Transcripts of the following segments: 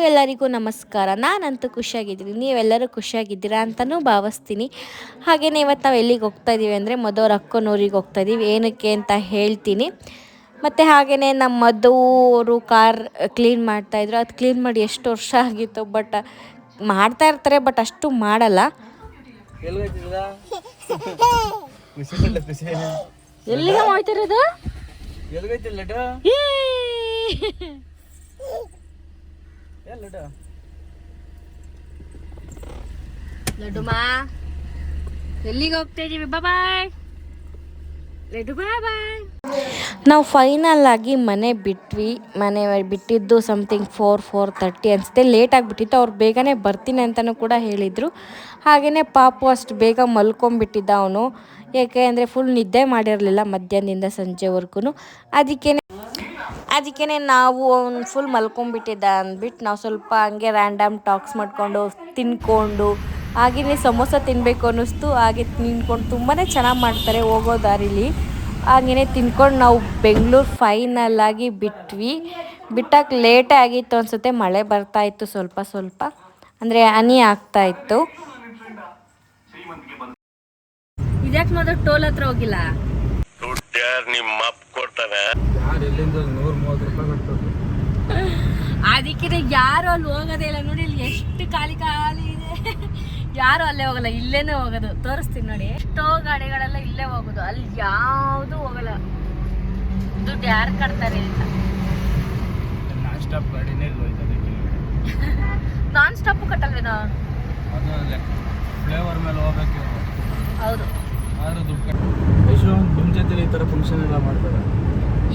ಎಲ್ಲರಿಗೂ ನಮಸ್ಕಾರ. ನಾನಂತೂ ಖುಷಿಯಾಗಿದ್ದೀನಿ, ನೀವೆಲ್ಲರೂ ಖುಷಿಯಾಗಿದ್ದೀರಾ ಅಂತಲೂ ಭಾವಿಸ್ತೀನಿ. ಹಾಗೆಯೇ ಇವತ್ತು ನಾವು ಎಲ್ಲಿಗೆ ಹೋಗ್ತಾ ಇದ್ದೀವಿ ಅಂದರೆ ಮಧುವ್ರ ಅಕ್ಕನೂರಿಗೆ ಹೋಗ್ತಾ ಇದ್ದೀವಿ. ಏನಕ್ಕೆ ಅಂತ ಹೇಳ್ತೀನಿ. ಮತ್ತು ಹಾಗೆಯೇ ನಮ್ಮ ಮಧುವರು ಕಾರ್ ಕ್ಲೀನ್ ಮಾಡ್ತಾಯಿದ್ರು. ಅದು ಕ್ಲೀನ್ ಮಾಡಿ ಎಷ್ಟು ವರ್ಷ ಆಗಿತ್ತು, ಬಟ್ ಮಾಡ್ತಾ ಇರ್ತಾರೆ, ಬಟ್ ಅಷ್ಟು ಮಾಡಲ್ಲ. ಎಲ್ಲಿಗೆ ಹೋಗ್ತಿರೋದು? ಲಡ್ಡುಮಾ ಎಲ್ಲಿಗೆ ಹೋಗ್ತಾ ಇದೀವಿ? ಬಾಯ್ ಲಡ್ಡು, ಬಾಯ್. ನಾವು ಫೈನಲ್ ಆಗಿ ಮನೆ ಬಿಟ್ವಿ. ಮನೆ ಬಿಟ್ಟಿದ್ದು ಸಮಥಿಂಗ್ 4:30 ಅನಿಸುತ್ತೆ. ಲೇಟ್ ಆಗಿಬಿಟ್ಟಿತ್ತು. ಅವ್ರು ಬೇಗನೆ ಬರ್ತೀನಿ ಅಂತಲೂ ಕೂಡ ಹೇಳಿದರು. ಹಾಗೆಯೇ ಪಾಪು ಅಷ್ಟು ಬೇಗ ಮಲ್ಕೊಂಬಿಟ್ಟಿದ್ದ ಅವನು. ಏಕೆ ಅಂದರೆ ಫುಲ್ ನಿದ್ದೆ ಮಾಡಿರಲಿಲ್ಲ ಮಧ್ಯಾಹ್ನದಿಂದ ಸಂಜೆವರೆಗೂ. ಅದಕ್ಕೇ ನಾವು ಅವ್ನು ಫುಲ್ ಮಲ್ಕೊಂಬಿಟ್ಟಿದ್ದ ಅಂದ್ಬಿಟ್ಟು ನಾವು ಸ್ವಲ್ಪ ಹಂಗೆ ರ್ಯಾಂಡಮ್ ಟಾಕ್ಸ್ ಮಾಡಿಕೊಂಡು ತಿನ್ಕೊಂಡು, ಹಾಗೆಯೇ ಸಮೋಸ ತಿನ್ನಬೇಕು ಅನ್ನಿಸ್ತು. ಹಾಗೆ ತಿನ್ಕೊಂಡು ತುಂಬಾ ಚೆನ್ನಾಗಿ ಮಾಡ್ತಾರೆ ಹೋಗೋ ದಾರಿಲಿ. ಹಾಗೆಯೇ ತಿನ್ಕೊಂಡು ನಾವು ಬೆಂಗಳೂರು ಫೈನಲ್ ಆಗಿ ಬಿಟ್ವಿ. ಬಿಟ್ಟಾಗ ಲೇಟೇ ಆಗಿತ್ತು ಅನಿಸುತ್ತೆ. ಮಳೆ ಬರ್ತಾಯಿತ್ತು ಸ್ವಲ್ಪ ಅಂದರೆ ಹನಿ ಆಗ್ತಾಯಿತ್ತು. ಇದ್ಯಾಕೆ ಮೊದಲು ಟೋಲ್ ಹತ್ರ ಹೋಗಿಲ್ಲ? ಅದಕ್ಕೆ ಯಾರು ಅಲ್ಲಿ ಹೋಗೋದೇ ಇಲ್ಲ. ನೋಡಿ ಇಲ್ಲಿ ಎಷ್ಟು ಖಾಲಿ ಇದೆ. ಯಾರು ಅಲ್ಲೇ ಹೋಗಲ್ಲ, ಇಲ್ಲೇನೆ ಹೋಗೋದು. ತೋರಿಸ್ತೀನಿ ನೋಡಿ, ಎಷ್ಟೋ ಗಾಡಿಗಳೆಲ್ಲ ಇಲ್ಲೇ ಹೋಗೋದು, ಅಲ್ಲಿ ಯಾವುದು ಹೋಗಲ್ಲ. ದುಡ್ಡು ಯಾರು ಕಟ್ತಾರೆ ಅಂತ. ನಾನ್ ಸ್ಟಾಪ್ ಕಟ್ಟಲ್ವೇನೋ? ಹೌದು.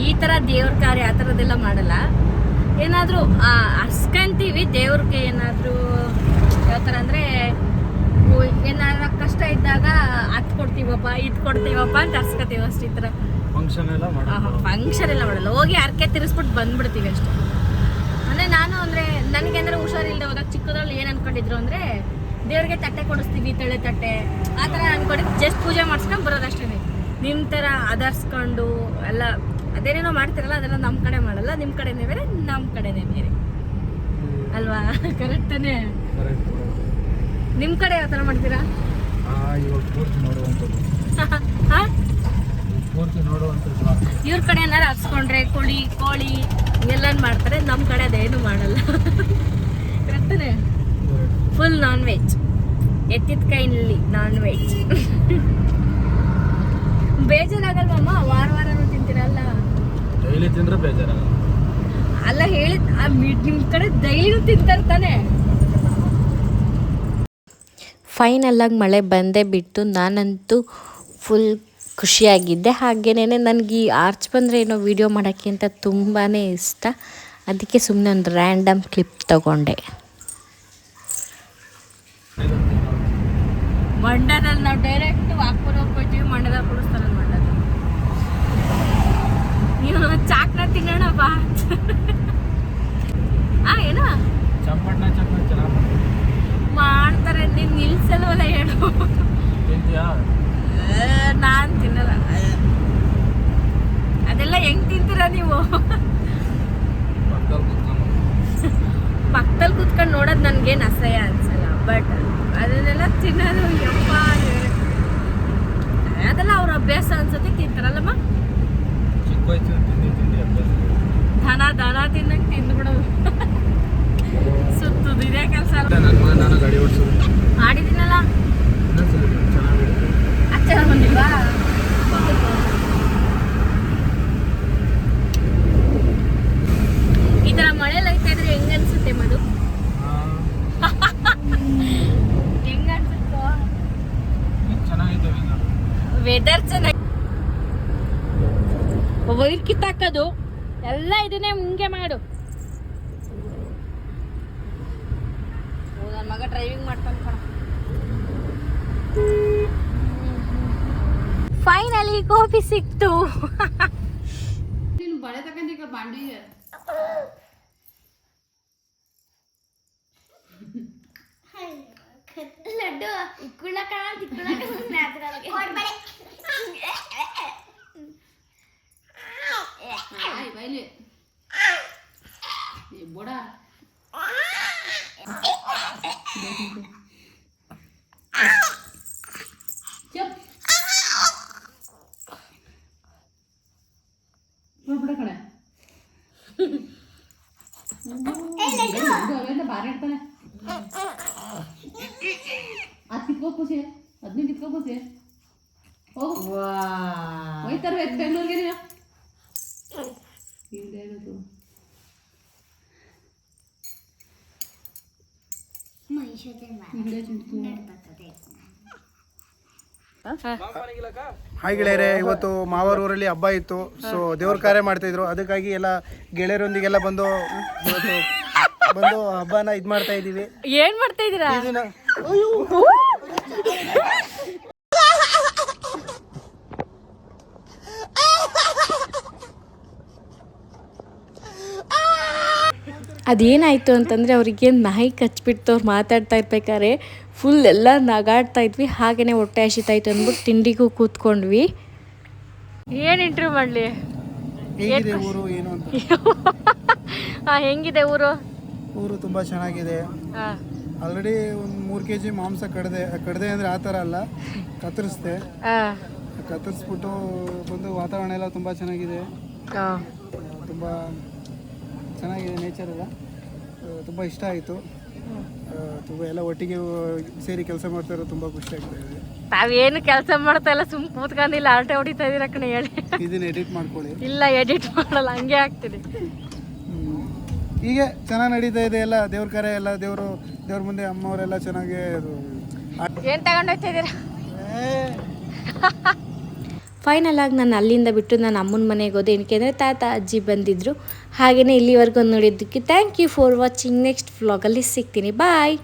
ಈ ತರ ದೇವ್ರ ಕಾರ್ಯ ಆ ಥರದ್ದೆಲ್ಲ ಮಾಡಲ್ಲ. ಏನಾದರೂ ಅರ್ಸ್ಕೊಂತೀವಿ ದೇವ್ರಿಗೆ. ಏನಾದರೂ ಯಾವ ಥರ ಅಂದರೆ ಏನಾದ್ರು ಕಷ್ಟ ಇದ್ದಾಗ ಅದು ಕೊಡ್ತೀವಪ್ಪ ಇದು ಕೊಡ್ತೀವಪ್ಪ ಅಂತ ಅರ್ಸ್ಕೊತೀವಿ ಅಷ್ಟು. ಈ ಥರ ಫಂಕ್ಷನ್ ಎಲ್ಲ ಮಾಡಲ್ಲ. ಹೋಗಿ ಅರ್ಕೆ ತಿರ್ಸ್ಬಿಟ್ಟು ಬಂದ್ಬಿಡ್ತೀವಿ ಅಷ್ಟೇ. ಅಂದರೆ ನಾನು ಅಂದರೆ ನನಗೆ ಅಂದರೆ ಹುಷಾರಿಲ್ಲದೆ ಹೋದಾಗ ಚಿಕ್ಕದ್ರಲ್ಲಿ ಏನು ಅನ್ಕೊಂಡಿದ್ರು ಅಂದರೆ ದೇವ್ರಿಗೆ ತಟ್ಟೆ ಕೊಡಿಸ್ತೀವಿ, ತಳೆ ತಟ್ಟೆ ಆ ಥರ ಅನ್ಕೊಂಡಿದ್ದು. ಜಸ್ಟ್ ಪೂಜೆ ಮಾಡಿಸ್ಕೊಂಡು ಬರೋದಷ್ಟೇ. ನಿಮ್ಮ ಥರ ಅದರ್ಸ್ಕೊಂಡು ಎಲ್ಲ ಅದೇನೇನೋ ಮಾಡ್ತಿರಲ್ಲ, ಅದೆಲ್ಲ ನಮ್ಮ ಕಡೆ ಮಾಡಲ್ಲ. ನಿಮ್ಮ ಕಡೆನೇ ಬೇರೆ, ನಮ್ಮ ಕಡೆನೇ ಬೇರೆ ಅಲ್ವಾ? ಕರೆಕ್ಟನೇ. ನಿಮ್ಮ ಕಡೆ ಯಾವ ಥರ ಮಾಡ್ತೀರಾ? ಇವ್ರ ಕಡೆ ಏನಾರು ಹರ್ಸ್ಕೊಂಡ್ರೆ ಕೋಳಿ ಎಲ್ಲ ಮಾಡ್ತಾರೆ. ನಮ್ಮ ಕಡೆ ಅದೇನು ಮಾಡಲ್ಲ. ಕರೆಕ್ಟನೇ. Full non veg. ಎತ್ತಿದ ಕೈನಲ್ಲಿ ನಾನ್ ವೆಜ್. ಬೇಜಾರಾಗಲ್ವಮ್ಮ? ವಾರನೂ ತಿಂತೀರಲ್ಲ? ಡೈಲಿ ತಿಂದ್ರೆ ಬೇಜಾರಾಗಲ್ಲ. ಅಲ್ಲ ಹೇಳಿದ್ ನಿಮ್ಮ ಕಡೆ ಡೈಲಿ ತಿಂತಾರೆ ತಾನೆ? ಫೈನಲ್ ಆಗಿ ಮಳೆ ಬಂದೇ ಬಿಟ್ಟು ನಾನಂತೂ ಫುಲ್ ಖುಷಿಯಾಗಿದ್ದೆ. ಹಾಗೇನೇ ನನಗೆ ಈ ಆರ್ಚ್ ಬಂದರೆ ಏನೋ ವಿಡಿಯೋ ಮಾಡೋಕ್ಕೆ ಅಂತ ತುಂಬಾ ಇಷ್ಟ. ಅದಕ್ಕೆ ಸುಮ್ಮನೆ ಒಂದು ರ್ಯಾಂಡಮ್ ಕ್ಲಿಪ್ ತಗೊಂಡೆ. ಮಂಡ್ಯದಲ್ಲಿ ನಾವು ಡೈರೆಕ್ಟ್ ವಾಕ್ಪುರ ಹೋಗ್ಬಿಡ್ತೀವಿ. ಮಂಡ್ಯದಲ್ಲಿ ಕೊಡಿಸ್ತಾರೆ. ಮಂಡ್ಯದಲ್ಲಿ ನೀವು ಚಾಕ್ನ ತಿನ್ನೋಣ ಬಾ. ಏನೋ ಮಾಡ್ತಾರೆ. ನೀನು ನಿಲ್ಸಲ್ವಲ್ಲ ಹೇಳು. ನಾನು ತಿನ್ನಲ್ಲ. ಅದೆಲ್ಲ ಹೆಂಗ್ ತಿಂತೀರ ನೀವು? ಪಕ್ಕದಲ್ಲಿ ಕುತ್ಕೊಂಡು ನೋಡೋದು ನನಗೇನು ಅಸಹ್ಯ ಅನ್ಸಲ್ಲ. ಬಟ್ ಅದನ್ನೆಲ್ಲ ತಿನ್ನೋದು ಯಪ್ಪ, ಅದೆಲ್ಲ ಅವ್ರ ಅಭ್ಯಾಸ ಅನ್ಸುತ್ತೆ. ತಿಂತಾರಲ್ಲಮ್ಮ. ದನ ತಿನ್ನಕ್ಕೆ ತಿಂದ್ಬಿಡೋದು. ಸುತ್ತದು ಇದೇ ಕೆಲಸ. ಮಾಡಿದ್ದೀನಲ್ಲ. ಅಚ್ಚ ಬಂದಿಲ್ವಾ? ಈ ತರ ಮಳೆಲ್ಲ ಐತಾ ಇದ್ರೆ ಹೆಂಗ ಅನ್ಸುತ್ತೆ ಮಧು? ಹೆಂಗ ಅನ್ಸುತ್ತೋ? ವೆದರ್ ಚೆನ್ನಾಗಿ. ವೈರ್ ಕಿತ್ತಾಕೋದು ಎಲ್ಲ ಇದನ್ನೇ ಮುಂಗೆ ಮಾಡು. ನನ್ನ ಮಗ ಡ್ರೈವಿಂಗ್ ಮಾಡ್ತಾನೆ ಕಣ. ಫೈನಲಿ ಕಾಫಿ ಸಿಕ್ತು. ಬಳೆ ತಗೊಂಡಿಗ ಬಾಂಡಿಗೆ ಲಡ್ಡು ಇಕ್ಕುಳಕ ಬೈಲಿ ಬೋಡ ನೋಡ್ಬಿಡ ಕಣೆ ಬಾರಿ ಇಡ್ತಾನೆ ಅದು ಕಿತ್ಕೋ ಖುಷಿ ಅದನ್ನ ಕಿತ್ಕೋ ಖುಷಿ ಹೋಗು ಹೋಯ್ತಾರ ಬೆಂಗಳೂರಿಗೆ ನೀವು ಹಿಂದೆ ಹೇಳೋದು ಹಿಂದೆ ಚಿಂತು ಹಾಯ್ ಗೆಳೆಯರೆ, ಇವತ್ತು ಮಾವರ ಊರಲ್ಲಿ ಹಬ್ಬ ಇತ್ತು. ಸೊ ದೇವ್ರ ಕಾರ್ಯ ಮಾಡ್ತಾ ಇದ್ರು. ಅದಕ್ಕಾಗಿ ಎಲ್ಲ ಗೆಳೆಯರೊಂದಿಗೆಲ್ಲ ಬಂದು ಇವತ್ತು ಬಂದು ಹಬ್ಬನ ಇದ್ ಮಾಡ್ತಾ ಇದೀವಿ. ಏನ್ ಮಾಡ್ತಾ ಇದೀರಾ? ಅದೇನಾಯಿತು ಅಂತಂದರೆ ಅವರಿಗೆ ನಾಯಿ ಕಚ್ಬಿಟ್ಟು ಅವ್ರು ಮಾತಾಡ್ತಾ ಇರ್ಬೇಕಾದ್ರೆ ಫುಲ್ ಎಲ್ಲ ನಗಾಡ್ತಾ ಇದ್ವಿ. ಹಾಗೆಯೇ ಹೊಟ್ಟೆ ಹಸಿತಾಯ್ತು ಅಂದ್ಬಿಟ್ಟು ತಿಂಡಿಗೂ ಕೂತ್ಕೊಂಡ್ವಿ. ಏನು ಇಂಟರ್ವ್ಯೂ ಮಾಡಲಿ? ಊರು ಏನು ಅಂತ ಹೆಂಗಿದೆ ಊರು? ಊರು ತುಂಬ ಚೆನ್ನಾಗಿದೆ. ಆಲ್ರೆಡಿ ಒಂದು 3 kg ಮಾಂಸ ಕಡ್ದೆ ಅಂದರೆ ಆ ಥರ ಅಲ್ಲ, ಕತ್ತರಿಸ್ದೆ. ಕತ್ತರಿಸ್ಬಿಟ್ಟು ಬಂದು ವಾತಾವರಣ ಎಲ್ಲ ತುಂಬ ಚೆನ್ನಾಗಿದೆ. ತುಂಬ ಚೆನ್ನಾಗಿದೆ, ನೇಚರ್ ಎಲ್ಲ ತುಂಬ ಇಷ್ಟ ಆಯಿತು. ತುಂಬ ಎಲ್ಲ ಒಟ್ಟಿಗೆ ಸೇರಿ ಕೆಲಸ ಮಾಡ್ತಾ ಇರೋದು ತುಂಬ ಖುಷಿ ಆಗ್ತಾ ಇದೆ. ತಾವೇನು ಕೆಲಸ ಮಾಡ್ತಾ ಇಲ್ಲ, ಸುಮ್ಮನೆ ಕೂತ್ಕೊಂಡಿಲ್ಲ, ಆಟೆ ಹೊಡಿತಾ ಇದೀರ ಕಣೆ. ಹೇಳಿ ಇದನ್ನ ಎಡಿಟ್ ಮಾಡ್ಕೊಳ್ಳಿ. ಇಲ್ಲ, ಎಡಿಟ್ ಮಾಡಲ್ಲ, ಹಂಗೆ ಆಗ್ತೀನಿ. ಹೀಗೆ ಚೆನ್ನಾಗಿ ನಡೀತಾ ಇದೆ ಎಲ್ಲ. ದೇವ್ರ ಕಾರ್ಯ ಎಲ್ಲ ದೇವ್ರ ಮುಂದೆ ಅಮ್ಮವರೆಲ್ಲ ಚೆನ್ನಾಗಿ ಏನು ತಗೊಂಡು ಹೋಗ್ತಾ ಇದ್ದೀರಾ? ಫೈನಲ್ ಆಗಿ ನಾನು ಅಲ್ಲಿಂದ ಬಿಟ್ಟು ನಾನು ಅಮ್ಮನ ಮನೆಗೆ ಹೋದೆ. ಏನಕ್ಕೆ ಅಂದರೆ ತಾತ ಅಜ್ಜಿ ಬಂದಿದ್ದರು. ಹಾಗೆಯೇ ಇಲ್ಲಿವರೆಗೂ ನೋಡಿದ್ದಕ್ಕೆ thank you for watching. Next ವ್ಲಾಗಲ್ಲಿ ಸಿಗ್ತೀನಿ. ಬಾಯ್.